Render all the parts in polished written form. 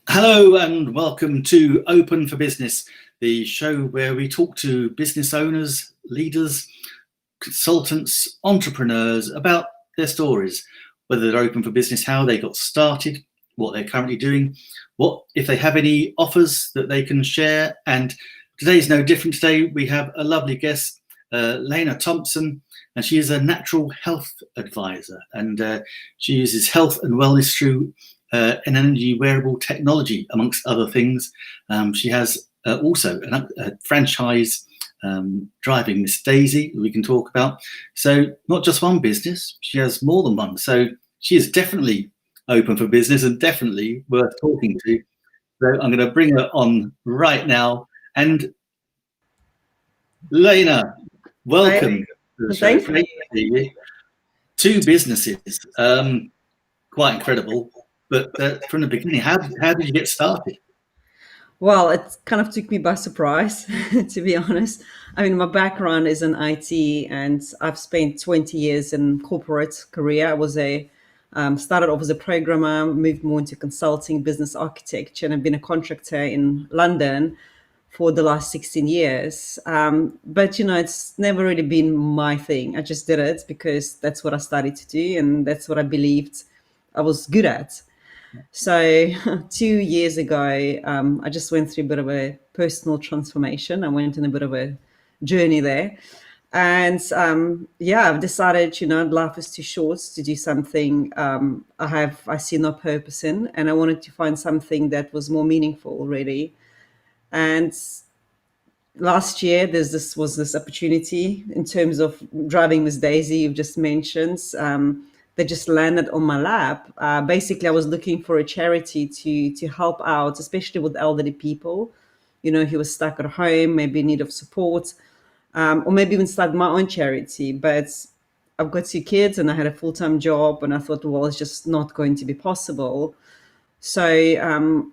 Hello and welcome to Open for Business, the show where we talk to business owners, leaders, consultants, entrepreneurs about their stories, whether they're open for business, how they got started, what they're currently doing, what if they have any offers that they can share. And today's no different. Today we have a lovely guest, Lena Thompson, and she is a natural health advisor, and she uses health and wellness through an energy wearable technology, amongst other things. She has also a franchise driving Miss Daisy, we can talk about. So not just one business, she has more than one. So she is definitely open for business and definitely worth talking to. So I'm going to bring her on right now. And Lena, welcome to the show. Thank you. Two businesses, quite incredible. But from the beginning, how did you get started? Well, it kind of took me by surprise, to be honest. I mean, my background is in IT, and I've spent 20 years in corporate career. I was started off as a programmer, moved more into consulting, business architecture, and I've been a contractor in London for the last 16 years. But, it's never really been my thing. I just did it because that's what I started to do, and that's what I believed I was good at. So 2 years ago, I just went through a bit of a personal transformation. I went on a bit of a journey there. And I've decided, life is too short to do something I see no purpose in. And I wanted to find something that was more meaningful, really. And last year, was this opportunity in terms of driving Miss Daisy, you've just mentioned. That just landed on my lap. Basically, I was looking for a charity to help out, especially with elderly people, who was stuck at home, maybe in need of support, or maybe even start my own charity. But I've got 2 kids and I had a full-time job, and I thought, well, it's just not going to be possible. So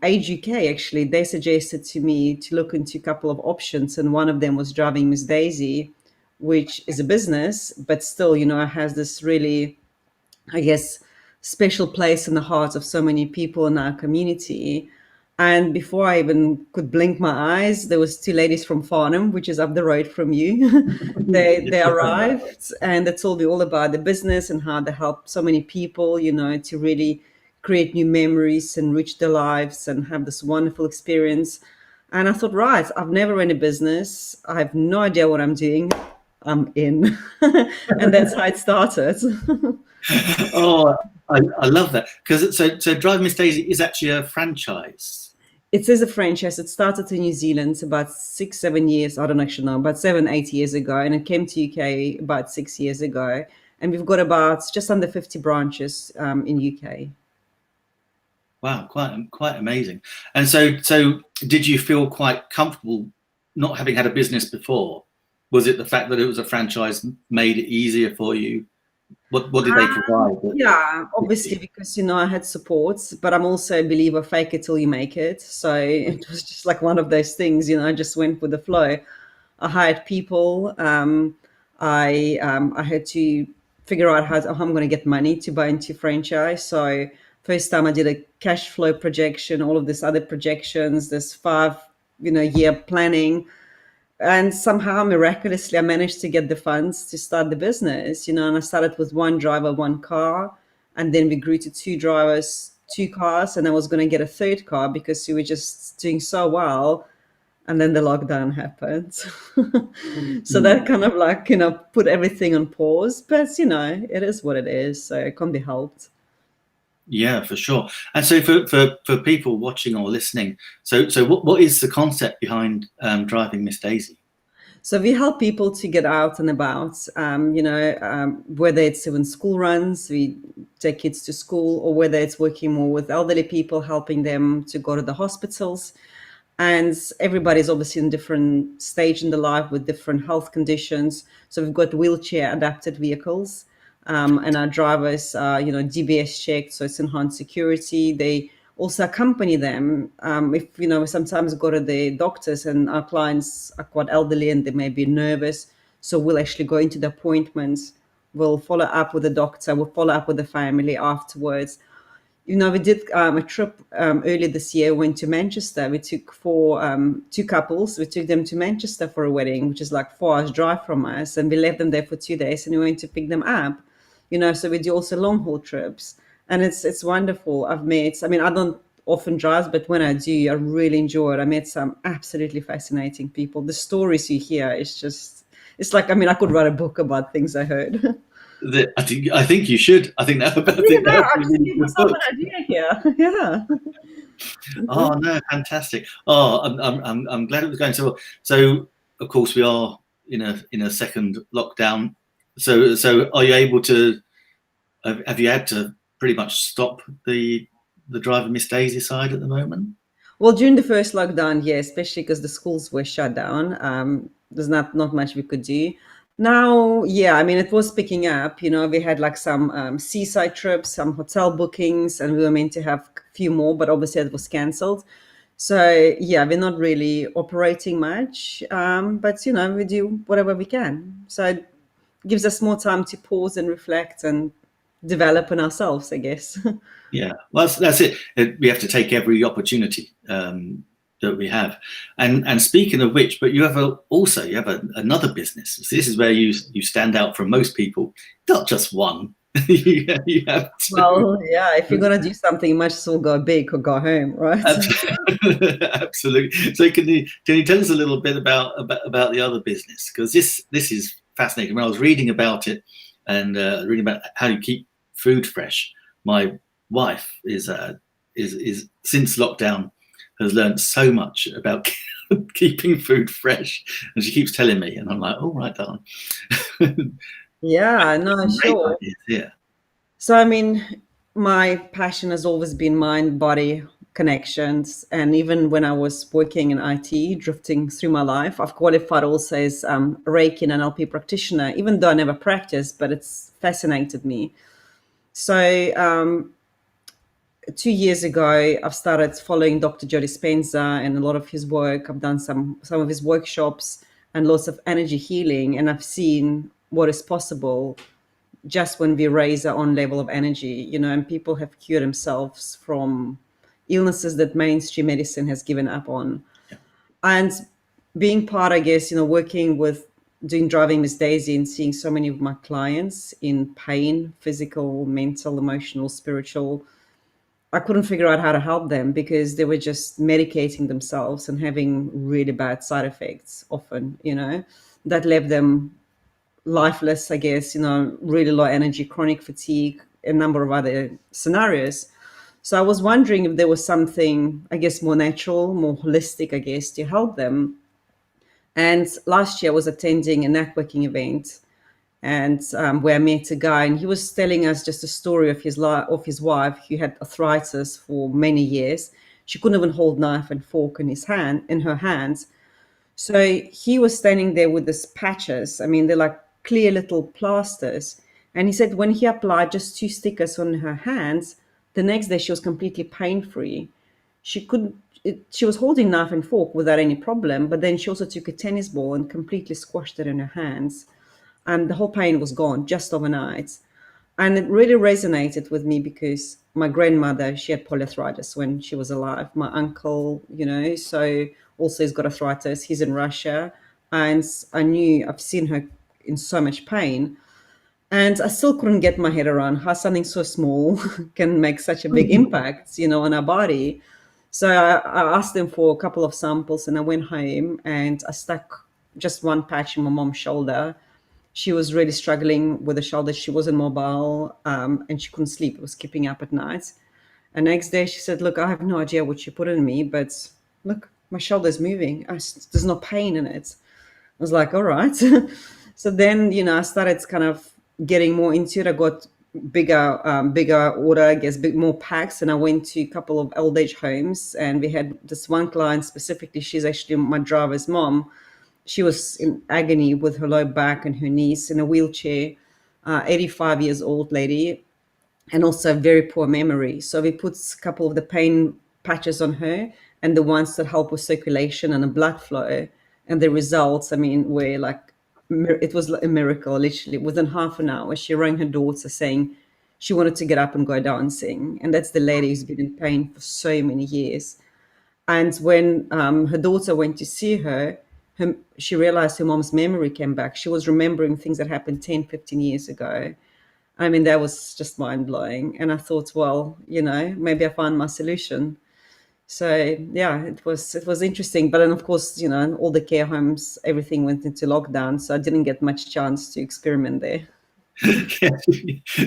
Age UK, actually, they suggested to me to look into a couple of options, and one of them was driving Miss Daisy, which is a business, but still, it has this really, I guess, special place in the hearts of so many people in our community. And before I even could blink my eyes, there was 2 ladies from Farnham, which is up the road from you. They arrived and they told me all about the business and how they help so many people, to really create new memories, enrich their lives, and have this wonderful experience. And I thought, right, I've never run a business. I have no idea what I'm doing. I'm in. And that's how it started. Oh, I love that, because so Drive Miss Daisy is actually a franchise. It is a franchise. It started in New Zealand about 6-7 years. I don't actually know, about 7-8 years ago, and it came to UK about 6 years ago. And we've got about just under 50 branches in UK. Wow, quite amazing. And so did you feel quite comfortable not having had a business before? Was it the fact that it was a franchise made it easier for you? What did they provide? Yeah, obviously, because, I had supports, but I'm also a believer, fake it till you make it. So it was just like one of those things, I just went with the flow. I hired people. I had to figure out how I'm going to get money to buy into franchise. So first time I did a cash flow projection, all of this other projections, this 5-year planning. And somehow, miraculously, I managed to get the funds to start the business, and I started with 1 driver, 1 car. And then we grew to 2 drivers, 2 cars. And I was going to get a 3rd car because we were just doing so well. And then the lockdown happened. So that kind of like, put everything on pause. But, it is what it is. So it can't be helped. Yeah, for sure. And so for people watching or listening, so what is the concept behind driving Miss Daisy? So we help people to get out and about, whether it's even school runs, we take kids to school, or whether it's working more with elderly people, helping them to go to the hospitals. And everybody's obviously in different stage in the life with different health conditions. So we've got wheelchair adapted vehicles. And our drivers are, DBS checked, so it's enhanced security. They also accompany them. If, we sometimes go to the doctors and our clients are quite elderly and they may be nervous. So we'll actually go into the appointments. We'll follow up with the doctor. We'll follow up with the family afterwards. We did a trip earlier this year. Went to Manchester. We took two couples. We took them to Manchester for a wedding, which is like 4 hours drive from us, and we left them there for 2 days, and we went to pick them up. So we do also long haul trips, and it's wonderful. I mean, I don't often drive, but when I do, I really enjoy it. I met some absolutely fascinating people. The stories you hear is just, it's like, I mean, I could write a book about things I heard. I think you should. I think that would be a I just really gave good myself book. an idea here. Yeah. Oh no, fantastic! Oh, I'm glad it was going so well. So, of course, we are in a second lockdown. So are you able to? Have you had to pretty much stop the Driver Miss Daisy side at the moment? Well, during the first lockdown, yeah, especially because the schools were shut down, there's not much we could do. Now, yeah, I mean, it was picking up. We had like some seaside trips, some hotel bookings, and we were meant to have a few more, but obviously it was cancelled. So, yeah, we're not really operating much, but, we do whatever we can. So it gives us more time to pause and reflect and develop in ourselves, I guess. Yeah, well, that's it. We have to take every opportunity that we have. And speaking of which, but you have another business. So this is where you stand out from most people. Not just one. you have two. Well, yeah, if you're gonna do something, you might as well go big or go home, right? Absolutely. So can you tell us a little bit about the other business? Because this is fascinating. When I was reading about it and reading about how you keep food fresh, my wife is since lockdown has learned so much about keeping food fresh, and she keeps telling me, and I'm like, oh, right, darling. Yeah, no, sure. Yeah. So, I mean, my passion has always been mind body connections. And even when I was working in IT, drifting through my life, I've qualified also as Reiki and NLP practitioner, even though I never practiced, but it's fascinated me. So, 2 years ago, I've started following Dr. Joe Dispenza and a lot of his work. I've done some of his workshops and lots of energy healing, and I've seen what is possible just when we raise our own level of energy, and people have cured themselves from illnesses that mainstream medicine has given up on. Yeah. And being part, I guess, working with doing Driving Miss Daisy and seeing so many of my clients in pain, physical, mental, emotional, spiritual, I couldn't figure out how to help them because they were just medicating themselves and having really bad side effects often, that left them lifeless, I guess, really low energy, chronic fatigue, a number of other scenarios. So I was wondering if there was something, I guess, more natural, more holistic, I guess, to help them. And last year I was attending a networking event and where I met a guy, and he was telling us just a story of his wife who had arthritis for many years. She couldn't even hold knife and fork in her hands. So he was standing there with these patches. I mean, they're like clear little plasters. And he said when he applied just 2 stickers on her hands, the next day she was completely pain free. She was holding knife and fork without any problem, but then she also took a tennis ball and completely squashed it in her hands, and the whole pain was gone just overnight. And it really resonated with me because my grandmother, she had polyarthritis when she was alive. My uncle, so also he's got arthritis. He's in Russia. And I've seen her in so much pain. And I still couldn't get my head around how something so small can make such a big impact, on our body. So I asked them for a couple of samples and I went home and I stuck just one patch in my mom's shoulder. She was really struggling with the shoulder. She wasn't mobile and she couldn't sleep. It was keeping up at night. And next day she said, look, I have no idea what you put in me, but look, my shoulder's moving. There's no pain in it. I was like, all right. So then, I started kind of getting more into it. I got bigger order, I guess, more packs. And I went to a couple of old age homes and we had this one client specifically. She's actually my driver's mom. She was in agony with her low back and her knees in a wheelchair, 85 years old lady, and also very poor memory. So we put a couple of the pain patches on her and the ones that help with circulation and the blood flow. And the results, I mean, were like, it was a miracle, literally. Within half an hour, she rang her daughter saying she wanted to get up and go dancing. And that's the lady who's been in pain for so many years. And when her daughter went to see her, she realized her mom's memory came back. She was remembering things that happened 10, 15 years ago. I mean, that was just mind blowing. And I thought, well, maybe I found my solution. So yeah, it was interesting. But then of course, in all the care homes, everything went into lockdown, so I didn't get much chance to experiment there.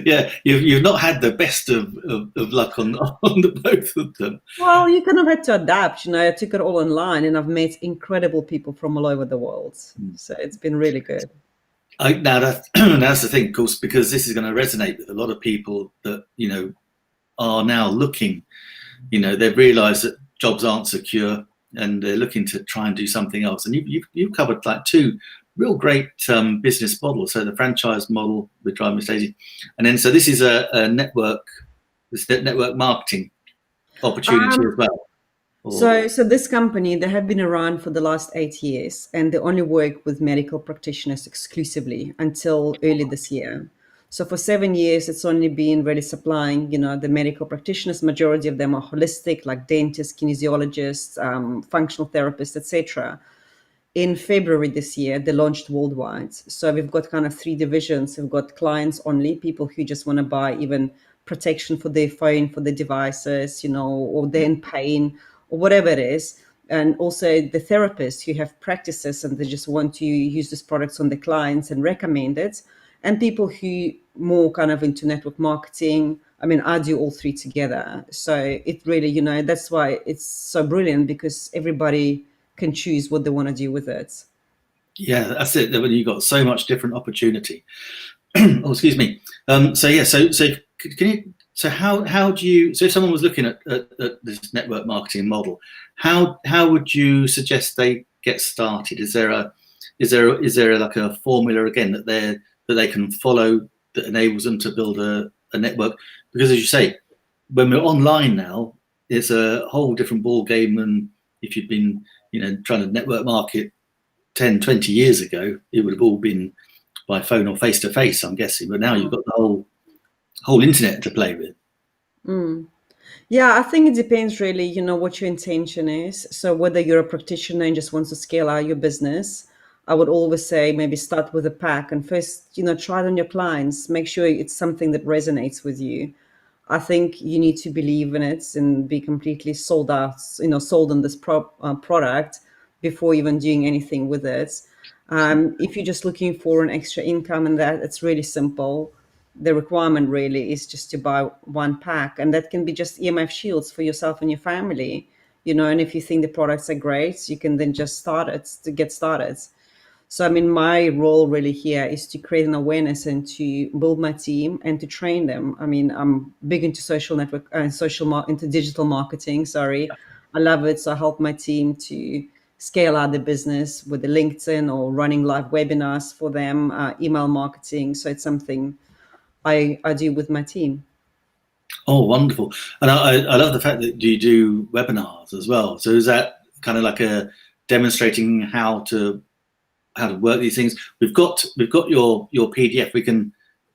Yeah, you've not had the best of luck on the both of them. Well, you kind of had to adapt. I took it all online, and I've met incredible people from all over the world. So it's been really good. Now that's the thing, of course, because this is going to resonate with a lot of people that are now looking. They've realised that jobs aren't secure, and they're looking to try and do something else. And you've covered like two real great business models. So the franchise model with Drive Miss Daisy, and then so this is a network marketing opportunity as well. So this company, they have been around for the last 8 years, and they only work with medical practitioners exclusively until early this year. So for 7 years, it's only been really supplying, the medical practitioners. Majority of them are holistic, like dentists, kinesiologists, functional therapists, etc. In February this year, they launched worldwide. So we've got kind of 3 divisions. We've got clients only, people who just want to buy even protection for their phone, for their devices, or they're in pain or whatever it is. And also the therapists who have practices and they just want to use these products on their clients and recommend it. And people who more kind of into network marketing. I mean, I do all 3 together. So it really, that's why it's so brilliant, because everybody can choose what they want to do with it. Yeah, that's it. When you've got so much different opportunity. Oh, excuse me. So can you? So how do you? So if someone was looking at this network marketing model, how would you suggest they get started? Is there like a formula again that they can follow that enables them to build a network? Because as you say, when we're online now, it's a whole different ball game than if you'd been trying to network market 10, 20 years ago. It would have all been by phone or face to face, I'm guessing. But now you've got the whole internet to play with. Yeah, I think it depends really, what your intention is. So whether you're a practitioner and just wants to scale out your business, I would always say maybe start with a pack and first, try it on your clients. Make sure it's something that resonates with you. I think you need to believe in it and be completely sold out, sold on this product before even doing anything with it. If you're just looking for an extra income and that, it's really simple. The requirement really is just to buy one pack, and that can be just EMF shields for yourself and your family, and if you think the products are great, you can then just start it to get started. So, I mean, my role really here is to create an awareness and to build my team and to train them. I mean, I'm big into social network and into digital marketing. Sorry, I love it. So I help my team to scale out the business with the LinkedIn or running live webinars for them, email marketing. So it's something I do with my team. Oh, wonderful! And I love the fact that you do webinars as well. So is that kind of like a demonstrating how to work these things? We've got your PDF. We can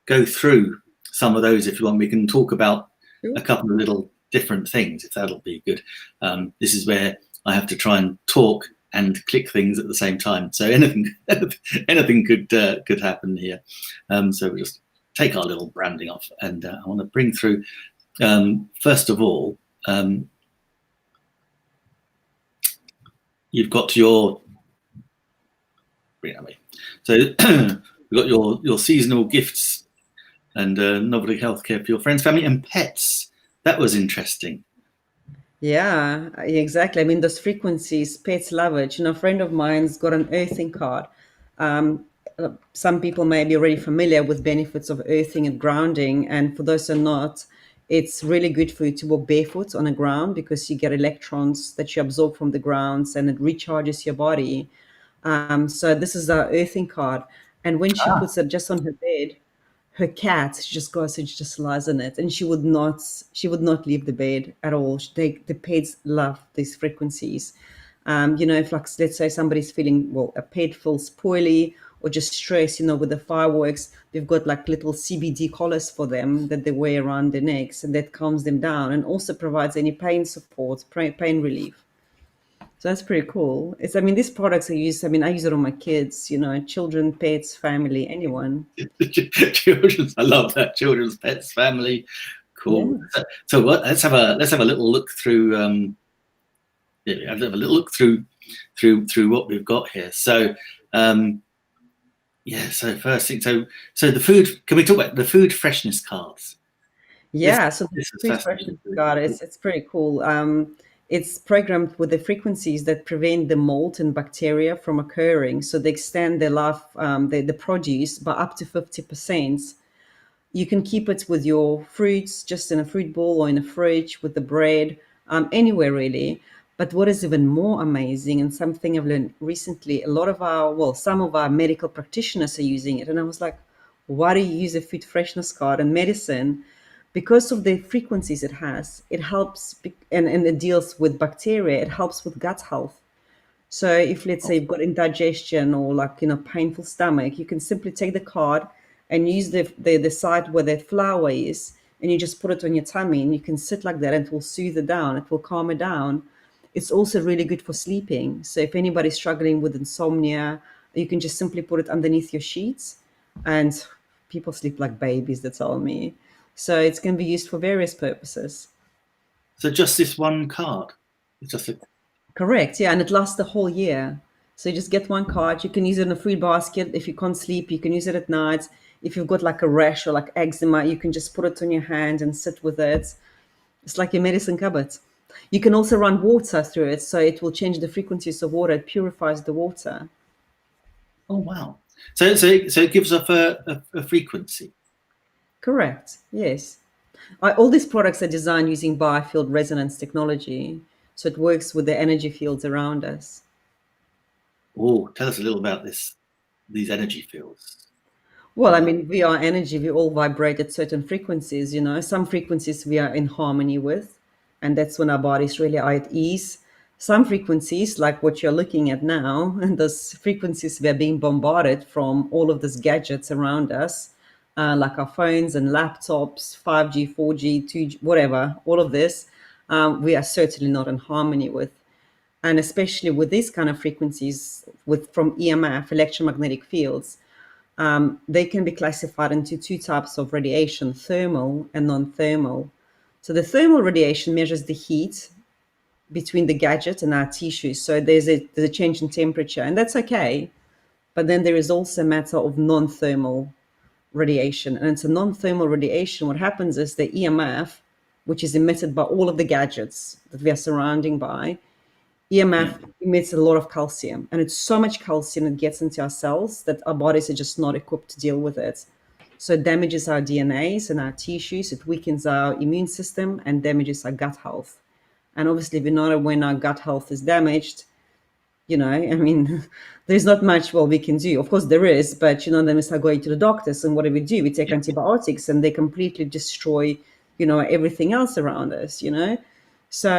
go through some of those if you want. We can talk about a couple of little different things if that'll be good. This is where I have to try and talk and click things at the same time. So anything could happen here. So we'll just take our little branding off, and I want to bring through first of all. You've got your So we've got your seasonal gifts and novelty healthcare for your friends, family, and pets. That was interesting. Yeah, exactly. I mean, those frequencies, pets love it. A friend of mine's got an earthing card. Some people may be already familiar with benefits of earthing and grounding. And for those who are not, it's really good for you to walk barefoot on the ground because you get electrons that you absorb from the grounds and it recharges your body. So this is our earthing card. And when she puts it just on her bed, her cat just goes and just lies on it, and she would not leave the bed at all. The pets love these frequencies. If like let's say somebody's feeling, well, a pet feels poorly or just stress, with the fireworks, we've got like little CBD collars for them that they wear around their necks, and that calms them down and also provides any pain support, pain relief. So that's pretty cool. These products I use it on my kids, children, pets, family, anyone. Children's, I love that. Children's, pets, family. Cool. Yeah. So what? Let's have a little look through. Yeah, have a little look through what we've got here. So, yeah. So first thing. So the food. Can we talk about the food freshness cards? Yeah. So the This is food fascinating. freshness card it's pretty cool. It's programmed with the frequencies that prevent the mold and bacteria from occurring. So they extend their life, the produce by up to 50%. You can keep it with your fruits, just in a fruit bowl or in a fridge with the bread, anywhere really. But what is even more amazing, and something I've learned recently, some of our medical practitioners are using it. And I was like, why do you use a food freshness card in medicine? Because of the frequencies it has, it helps, and it deals with bacteria, it helps with gut health. So if, let's say, you've got indigestion or painful stomach, you can simply take the card and use the side where the flower is, and you just put it on your tummy, and you can sit like that, and it will soothe it down, it will calm it down. It's also really good for sleeping. So if anybody's struggling with insomnia, you can just simply put it underneath your sheets, and people sleep like babies, they tell me. So it's going to be used for various purposes. So just this one card. It's just a. Correct. Yeah. And it lasts the whole year. So you just get one card. You can use it in a fruit basket. If you can't sleep, you can use it at night. If you've got like a rash or like eczema, you can just put it on your hand and sit with it. It's like your medicine cupboard. You can also run water through it. So it will change the frequencies of water. It purifies the water. Oh wow! So it gives off a frequency. Correct. Yes. All these products are designed using Biofield Resonance technology. So it works with the energy fields around us. Oh, tell us a little about these energy fields. Well, we are energy. We all vibrate at certain frequencies, Some frequencies we are in harmony with, and that's when our bodies really are at ease. Some frequencies, like what you're looking at now, and those frequencies we are being bombarded from all of these gadgets around us, like our phones and laptops, 5G, 4G, 2G, whatever, all of this, we are certainly not in harmony with. And especially with these kind of frequencies from EMF, electromagnetic fields, they can be classified into two types of radiation, thermal and non-thermal. So the thermal radiation measures the heat between the gadget and our tissues. So there's a change in temperature, and that's okay. But then there is also a matter of non-thermal radiation. And it's a non-thermal radiation. What happens is the EMF, which is emitted by all of the gadgets that we are surrounding by, EMF emits a lot of calcium, and it's so much calcium it gets into our cells that our bodies are just not equipped to deal with it. So it damages our DNAs and our tissues, it weakens our immune system and damages our gut health. And obviously, we know when our gut health is damaged, there's not much we can do. Of course, there is, but then we start going to the doctors, and what do? We take antibiotics, and they completely destroy, everything else around us. So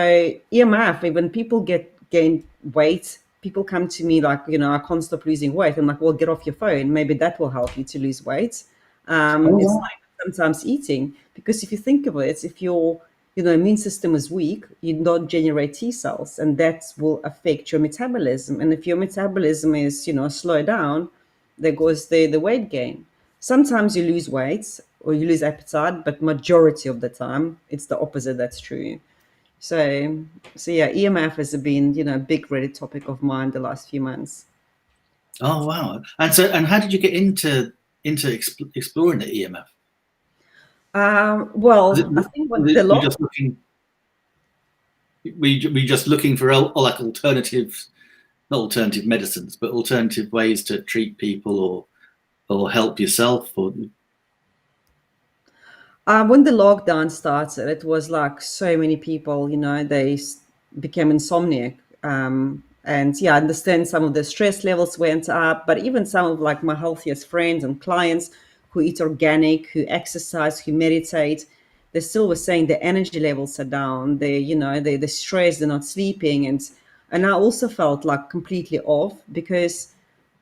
EMF, when people gain weight, people come to me like, I can't stop losing weight. I'm like, well, get off your phone. Maybe that will help you to lose weight. It's like sometimes eating, because if you think of it, if your immune system is weak, you don't generate T cells, and that will affect your metabolism. And if your metabolism is, slow down, there goes the weight gain. Sometimes you lose weight or you lose appetite, but majority of the time, it's the opposite that's true. So yeah, EMF has been, a big really topic of mine the last few months. Oh wow! And how did you get into exploring the EMF? Well, I think what the law. Were you just looking for like alternatives, not alternative medicines, but alternative ways to treat people or help yourself? Or when the lockdown started, it was like so many people, they became insomniac. And yeah, I understand some of the stress levels went up, but even some of like my healthiest friends and clients who eat organic, who exercise, who meditate, they still were saying the energy levels are down. They're stressed, they're not sleeping. And I also felt like completely off, because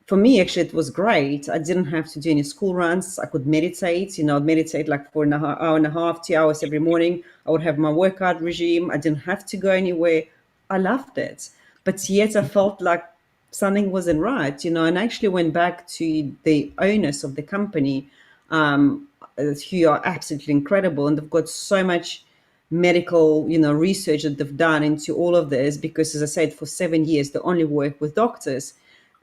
for me, actually, it was great. I didn't have to do any school runs. I could meditate, I'd meditate like for an hour and a half, 2 hours every morning. I would have my workout regime. I didn't have to go anywhere. I loved it. But yet I felt like something wasn't right, and I actually went back to the owners of the company, who are absolutely incredible. And they've got so much medical, research that they've done into all of this, because, as I said, for 7 years, they only work with doctors.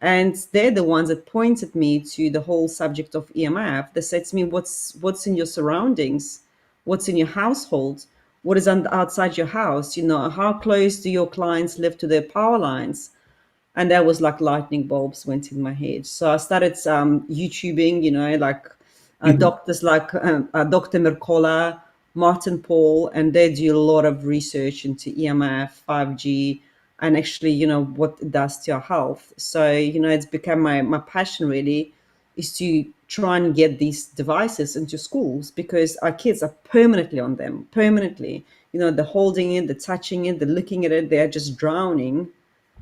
And they're the ones that pointed me to the whole subject of EMF. They said to me, what's in your surroundings? What's in your household? What is outside your house? How close do your clients live to their power lines? And that was like lightning bulbs went in my head. So I started YouTubing, like doctors like Dr. Mercola, Martin Paul, and they do a lot of research into EMF, 5G, and actually, what it does to your health. So, it's become my passion really, is to try and get these devices into schools, because our kids are permanently on them, permanently. They're holding it, they're touching it, they're looking at it, they're just drowning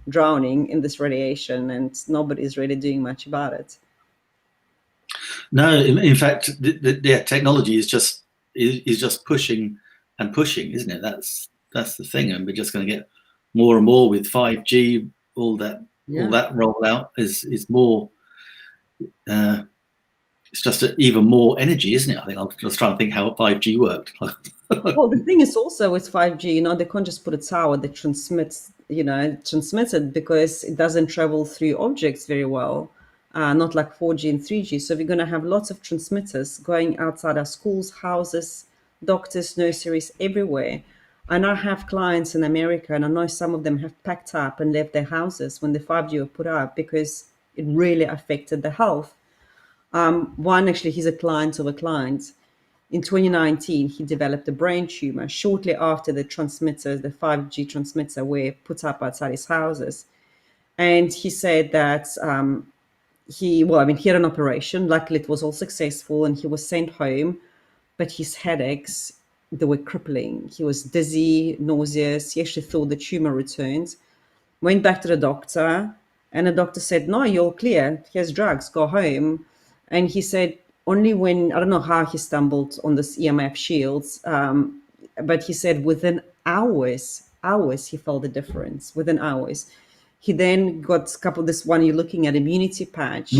in this radiation, and nobody's really doing much about it. No, in fact, the technology is just pushing and pushing, isn't it? That's the thing, and we're just going to get more and more with 5G. All that rollout is more. It's just even more energy, isn't it? I think I was trying to think how 5G worked. Well, the thing is also with 5G, they can't just put a tower that transmits it, because it doesn't travel through objects very well. Not like 4G and 3G. So we're going to have lots of transmitters going outside our schools, houses, doctors, nurseries, everywhere. And I have clients in America, and I know some of them have packed up and left their houses when the 5G were put up, because it really affected their health. One, actually, he's a client of a client. In 2019, he developed a brain tumor shortly after the 5G transmitter, were put up outside his houses. And he said that he had an operation. Luckily, it was all successful, and he was sent home. But his headaches, they were crippling. He was dizzy, nauseous. He actually thought the tumor returned. Went back to the doctor, and the doctor said, "No, you're clear. Here's drugs. Go home." And he said, only when, I don't know how he stumbled on this EMF shields, but he said within hours, he felt the difference, within hours. He then got a couple of this one you're looking at, immunity patch,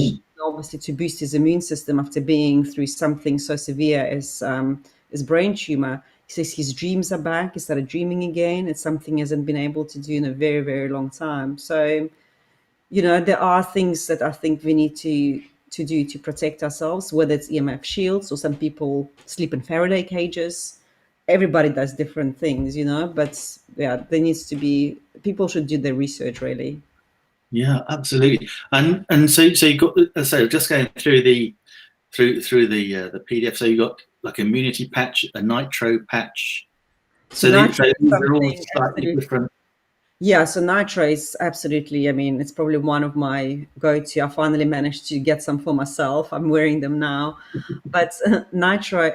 obviously to boost his immune system after being through something so severe as brain tumor. He says his dreams are back. He started dreaming again. It's something he hasn't been able to do in a very, very long time. So, there are things that I think we need to do to protect ourselves, whether it's EMF shields, or some people sleep in Faraday cages. Everybody does different things, but yeah, there needs to be, people should do their research really. Yeah, absolutely. And so you got, so just going through the PDF, so you got like immunity patch, a nitro patch. So these are all slightly different. Yeah, so nitro is absolutely, it's probably one of my go-to. I finally managed to get some for myself. I'm wearing them now. But nitro,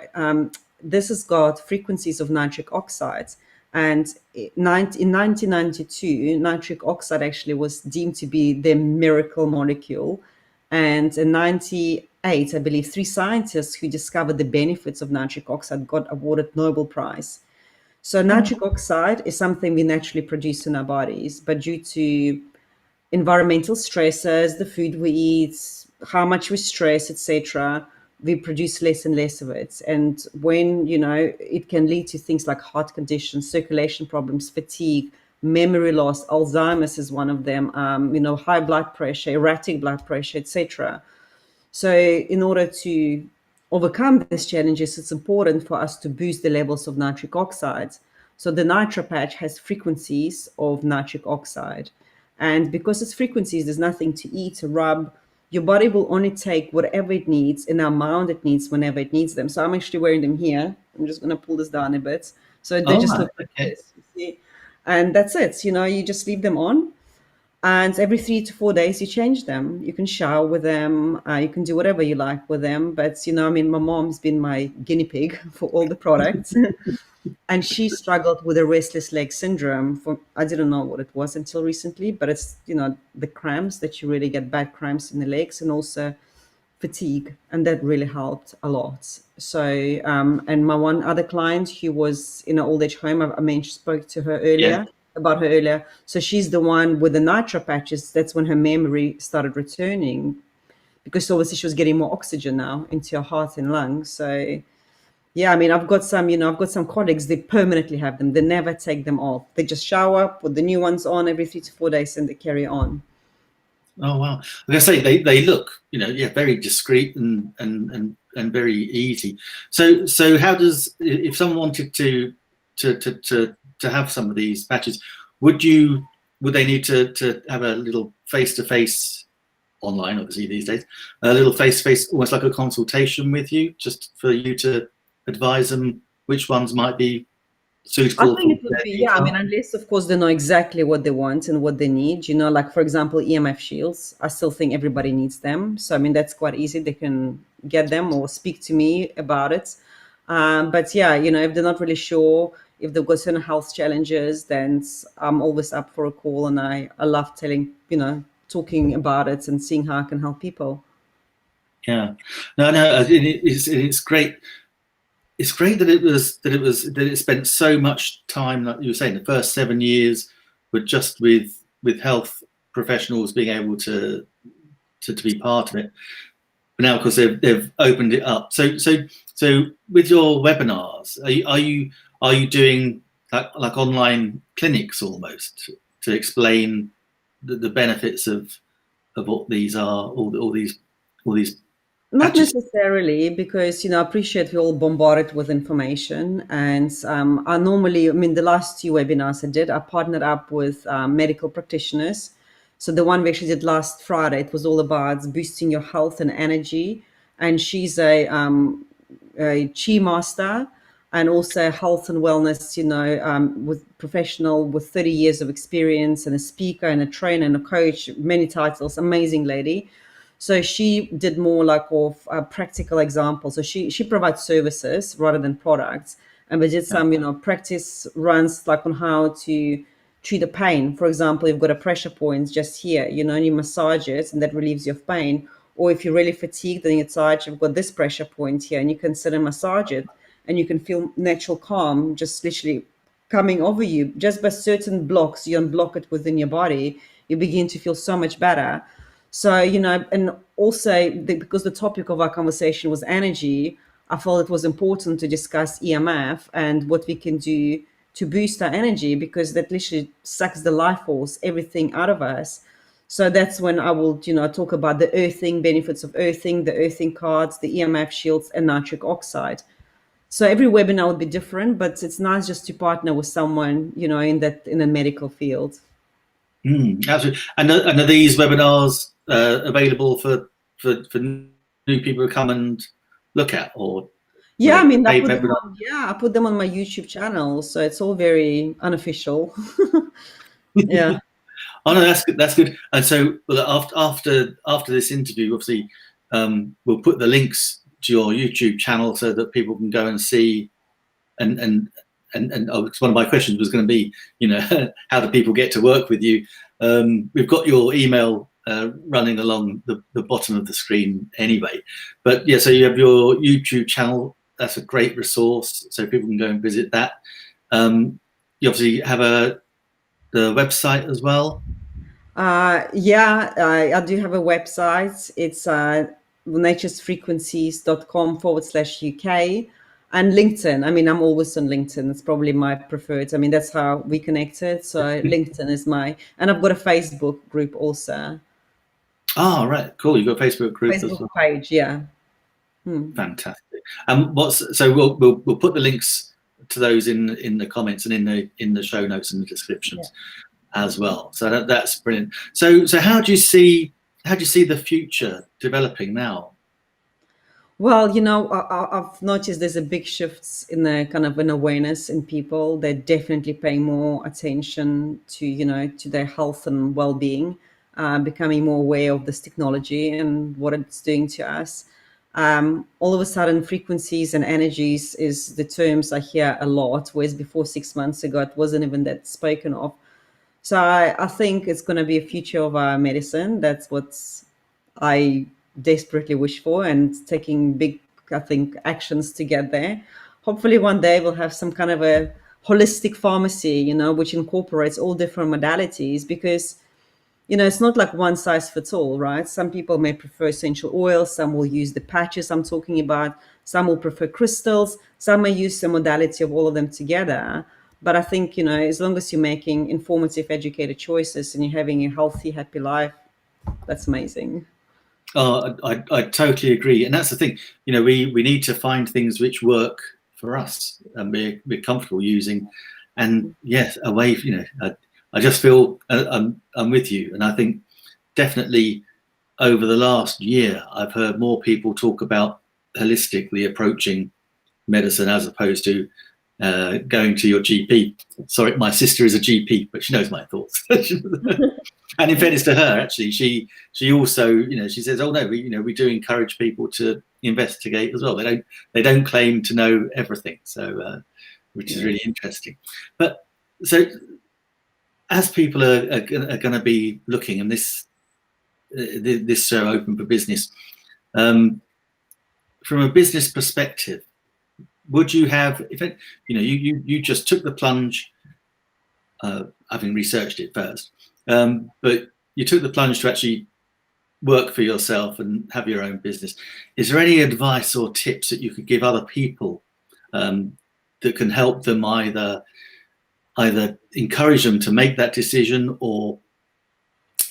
this has got frequencies of nitric oxides. And in 1992, nitric oxide actually was deemed to be the miracle molecule. And in 98, I believe, 3 scientists who discovered the benefits of nitric oxide got awarded Nobel Prize. So nitric oxide is something we naturally produce in our bodies, but due to environmental stresses, the food we eat, how much we stress, etc., we produce less and less of it. And when, it can lead to things like heart conditions, circulation problems, fatigue, memory loss, Alzheimer's is one of them, high blood pressure, erratic blood pressure, etc. So in order to overcome these challenges, it's important for us to boost the levels of nitric oxide. So the nitro patch has frequencies of nitric oxide. And because it's frequencies, there's nothing to eat, to rub. Your body will only take whatever it needs in the amount it needs whenever it needs them. So I'm actually wearing them here. I'm just going to pull this down a bit. So they just look like this, you see? And that's it. You just leave them on. And every 3 to 4 days, you change them. You can shower with them. You can do whatever you like with them. But, my mom's been my guinea pig for all the products. and she struggled with a restless leg syndrome. For I didn't know what it was until recently, but it's the cramps that you really get, bad cramps in the legs, and also fatigue, and that really helped a lot. So and my one other client who was in an old age home, I mentioned, spoke to her Yeah. earlier about her earlier. So she's the one with the nitro patches. That's when her memory started returning, because obviously she was getting more oxygen now into her heart and lungs. So yeah, I mean, I've got some colleagues, they permanently have them. They never take them off. They just shower, put the new ones on every 3 to 4 days, and they carry on. Oh wow! Like I say, they look, very discreet and very easy. So how does, if someone wanted to have some of these patches, would they need to have a little face-to-face online, obviously these days, a little face-to-face, almost like a consultation with you, just for you to advise them which ones might be I suitable think for it would their be, needs yeah. I mean, are? unless of course they know exactly what they want and what they need. Like for example, EMF shields. I still think everybody needs them. So I mean, that's quite easy. They can get them or speak to me about it. But yeah, if they're not really sure, if they've got certain health challenges, then I'm always up for a call, and I love talking about it and seeing how I can help people. Yeah, no, it's great. It's great that it spent so much time, like you were saying, the first 7 years were just with health professionals being able to be part of it. But now, of course, they've opened it up. So with your webinars, are you doing like online clinics almost to explain the benefits of what these are, all these Not patches? necessarily, because I appreciate we're all bombarded with information, and I mean, the last 2 webinars I did, I partnered up with medical practitioners. So the one we actually did last Friday, it was all about boosting your health and energy, and she's a chi master and also health and wellness, with professional with 30 years of experience, and a speaker and a trainer and a coach, many titles, amazing lady. So she did more like of practical examples. So she provides services rather than products. And we did some, practice runs like on how to treat the pain. For example, you've got a pressure point just here, and you massage it, and that relieves you of pain. Or if you're really fatigued and you're tired, you've got this pressure point here, and you can sit and massage it, and you can feel natural calm just literally coming over you. Just by certain blocks, you unblock it within your body, you begin to feel so much better. So, and also because the topic of our conversation was energy, I felt it was important to discuss EMF and what we can do to boost our energy, because that literally sucks the life force, everything out of us. So that's when I will, talk about the earthing, benefits of earthing, the earthing cards, the EMF shields, and nitric oxide. So every webinar will be different, but it's nice just to partner with someone, in the medical field. Absolutely. And are these webinars available for new people to come and look at, or were Yeah, I they mean, paid webinars? I put them on my YouTube channel, so it's all very unofficial. Yeah. Oh no, that's good. That's good. And so, well, after this interview, obviously, we'll put the links to your YouTube channel so that people can go and see. And oh, one of my questions was going to be, how do people get to work with you? We've got your email running along the bottom of the screen anyway. But yeah, so you have your YouTube channel. That's a great resource, so people can go and visit that. You obviously have the website as well. Yeah, I do have a website. It's naturesfrequencies.com/UK, and LinkedIn. I mean, I'm always on LinkedIn. It's probably my preferred. I mean, that's how we connected. So LinkedIn is and I've got a Facebook group also. Oh, right, cool. You've got a Facebook group as Facebook well. page, yeah. Fantastic. So we'll put the links to those in the comments and in the show notes and the descriptions as well. So that's brilliant. So how do you see the future developing now? Well, I've noticed there's a big shifts in the kind of an awareness in people. They're definitely paying more attention to, to their health and well-being, becoming more aware of this technology and what it's doing to us. All of a sudden, frequencies and energies is the terms I hear a lot, whereas before 6 months ago, it wasn't even that spoken of. So I think it's going to be a future of our medicine. That's what I desperately wish for, and taking big, I think, actions to get there. Hopefully one day we'll have some kind of a holistic pharmacy, which incorporates all different modalities, because it's not like one size fits all, right? Some people may prefer essential oils, some will use the patches I'm talking about, some will prefer crystals, some may use the modality of all of them together. But I think, as long as you're making informative, educated choices and you're having a healthy, happy life, that's amazing. Oh, I totally agree. And that's the thing, we need to find things which work for us and we're comfortable using. And yes, away, I just feel I'm with you. And I think definitely over the last year, I've heard more people talk about holistically approaching medicine as opposed to going to your GP. Sorry, my sister is a GP, but she knows my thoughts. And in fairness to her, actually, she also, she says, "Oh no, we do encourage people to investigate as well. They don't claim to know everything." So, which is really interesting. But so, as people are going to be looking, and this show Open for Business, from a business perspective, would you have, if it, you just took the plunge, having researched it first, but you took the plunge to actually work for yourself and have your own business. Is there any advice or tips that you could give other people that can help them either encourage them to make that decision or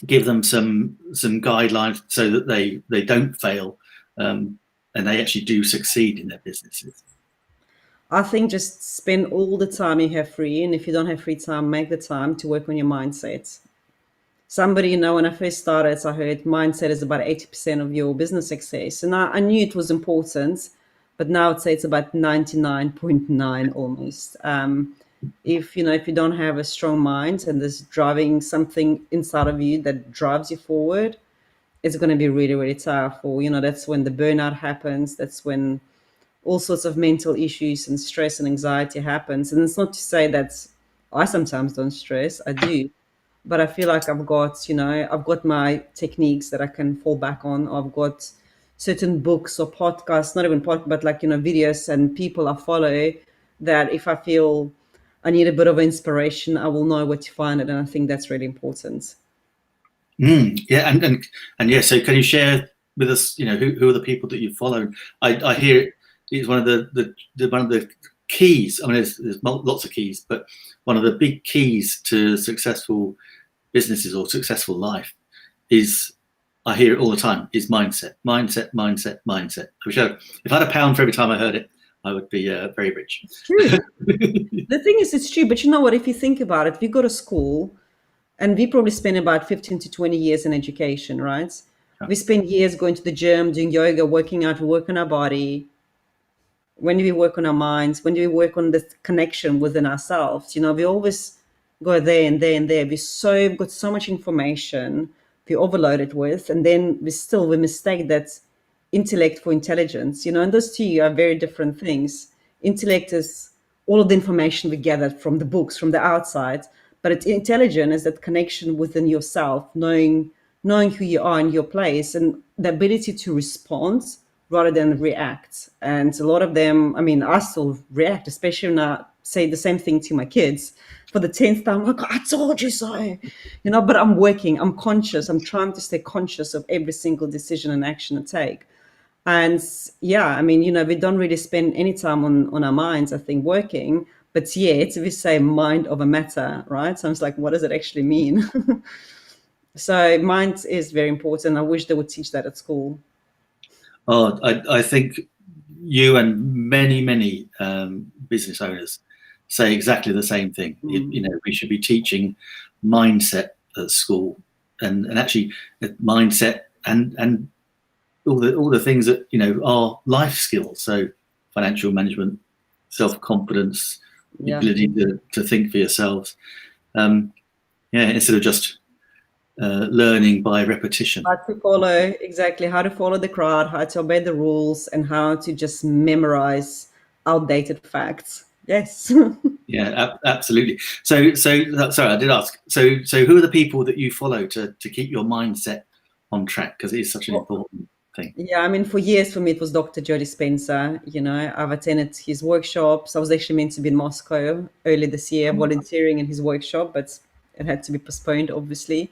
give them some guidelines so that they don't fail and they actually do succeed in their businesses? I think just spend all the time you have free, and if you don't have free time, make the time to work on your mindset. Somebody, when I first started, I heard mindset is about 80% of your business success. And I knew it was important, but now I'd say it's about 99.9 almost. If you don't have a strong mind and there's driving something inside of you that drives you forward, it's going to be really, really tough. Or, that's when the burnout happens. That's when all sorts of mental issues and stress and anxiety happens. And it's not to say that I sometimes don't stress, I do. But I feel like I've got my techniques that I can fall back on. I've got certain books or podcasts, not even podcasts, but videos and people I follow that if I feel I need a bit of inspiration, I will know where to find it. And I think that's really important. Yeah, and yeah. So, can you share with us, who are the people that you follow? I hear it's one of the keys. I mean, there's lots of keys, but one of the big keys to successful businesses or successful life is, I hear it all the time, is mindset. I wish if I had £1 for every time I heard it, I would be very rich. It's true. The thing is, it's true. But you know what? If you think about it, we go to school and we probably spend about 15 to 20 years in education, right? We spend years going to the gym, doing yoga, working out, we work on our body. When do we work on our minds? When do we work on the connection within ourselves? We always go there and there and there. We've got so much information we're overloaded with, and then we mistake that intellect for intelligence. And those two are very different things. Intellect is all of the information we gathered from the books, from the outside, but it's intelligent is that connection within yourself, knowing who you are in your place, and the ability to respond rather than react. And a lot of them, I still react, especially when I say the same thing to my kids for the 10th time. Like, I told you so, but I'm working, I'm conscious, I'm trying to stay conscious of every single decision and action I take. And yeah, we don't really spend any time on our minds, I think, working, but yet we say mind over matter, right? So I was like, what does it actually mean? So mind is very important. I wish they would teach that at school. Oh, I think you and many business owners say exactly the same thing. We should be teaching mindset at school, and actually mindset and all the things that are life skills. So financial management, self-confidence, the ability to think for yourselves. Instead of just learning by repetition. How to follow, exactly, how to follow the crowd, how to obey the rules, and how to just memorize outdated facts. Yes. Yeah, absolutely. So sorry, I did ask. So who are the people that you follow to keep your mindset on track? Because it is such an important thing. Yeah, I mean, for years, for me, it was Dr. Joe Dispenza. You know, I've attended his workshops. I was actually meant to be in Moscow early this year, volunteering in his workshop, but it had to be postponed, obviously.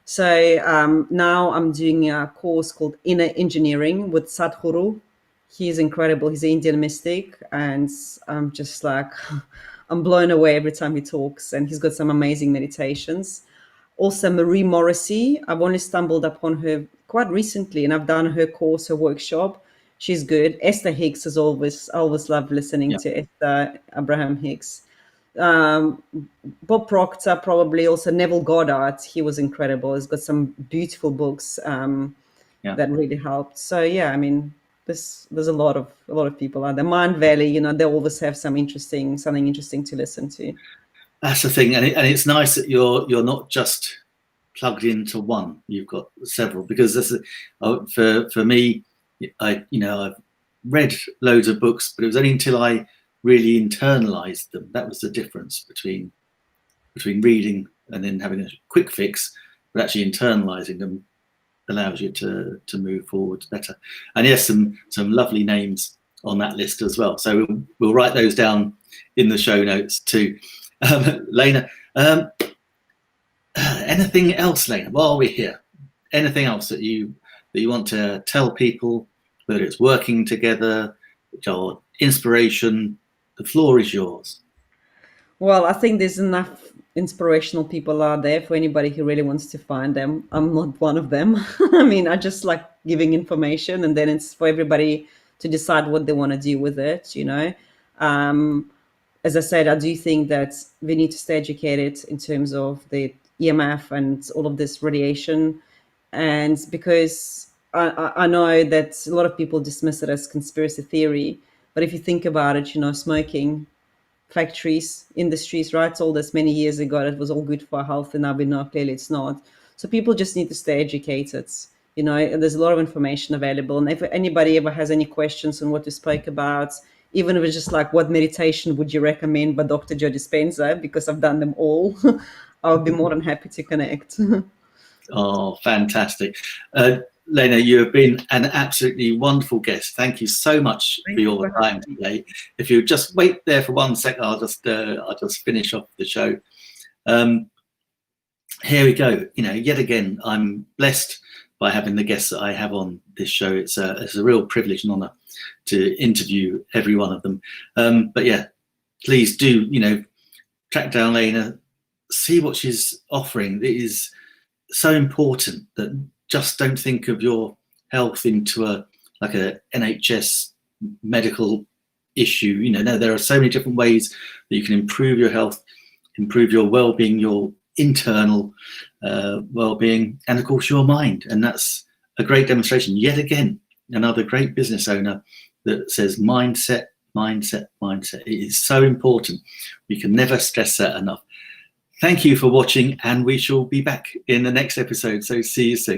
So now I'm doing a course called Inner Engineering with Sadhguru. He's incredible. He's an Indian mystic, and I'm just like, I'm blown away every time he talks. And he's got some amazing meditations. Also, Marie Morrissey. I've only stumbled upon her quite recently, and I've done her course, her workshop. She's good. Esther Hicks is I always love listening to Esther Abraham Hicks. Bob Proctor, probably. Also Neville Goddard, he was incredible. He's got some beautiful books that really helped. So yeah, I mean, there's a lot of people out there. Mind Valley, you know, they always have something interesting to listen to. That's the thing, and it's nice that you're not just plugged into one. You've got several, because this is, for me, I've read loads of books, but it was only until I really internalized them. That was the difference between reading and then having a quick fix, but actually internalizing them allows you to move forward better. And yes, some lovely names on that list as well. So we'll write those down in the show notes too. Lena, anything else, Lena, while we're here? Anything else that you want to tell people, whether it's working together or inspiration? The floor is yours. Well, I think there's enough inspirational people out there for anybody who really wants to find them. I'm not one of them. I mean, I just like giving information, and then it's for everybody to decide what they want to do with it, you know. As I said, I do think that we need to stay educated in terms of the EMF and all of this radiation. And because I know that a lot of people dismiss it as conspiracy theory, but if you think about it, you know, smoking, factories, industries, right? All this many years ago, it was all good for health, and now we know clearly it's not. So people just need to stay educated. You know, and there's a lot of information available. And if anybody ever has any questions on what we spoke about, even if it's just like, what meditation would you recommend by Dr. Joe Dispenza, because I've done them all, I'll be more than happy to connect. Oh, fantastic. Lena, you have been an absolutely wonderful guest. Thank you so much for your time today. If you just wait there for 1 second, I'll just finish off the show. Here we go. You know, yet again, I'm blessed by having the guests that I have on this show. It's a real privilege and honor to interview every one of them. But yeah, please do, you know, track down Lena, see what she's offering. It is so important that just don't think of your health into a NHS medical issue. You know, no, there are so many different ways that you can improve your health, improve your well-being, your internal well-being, and of course your mind. And that's a great demonstration. Yet again, another great business owner that says mindset, mindset, mindset. It is so important. We can never stress that enough. Thank you for watching, and we shall be back in the next episode. So see you soon.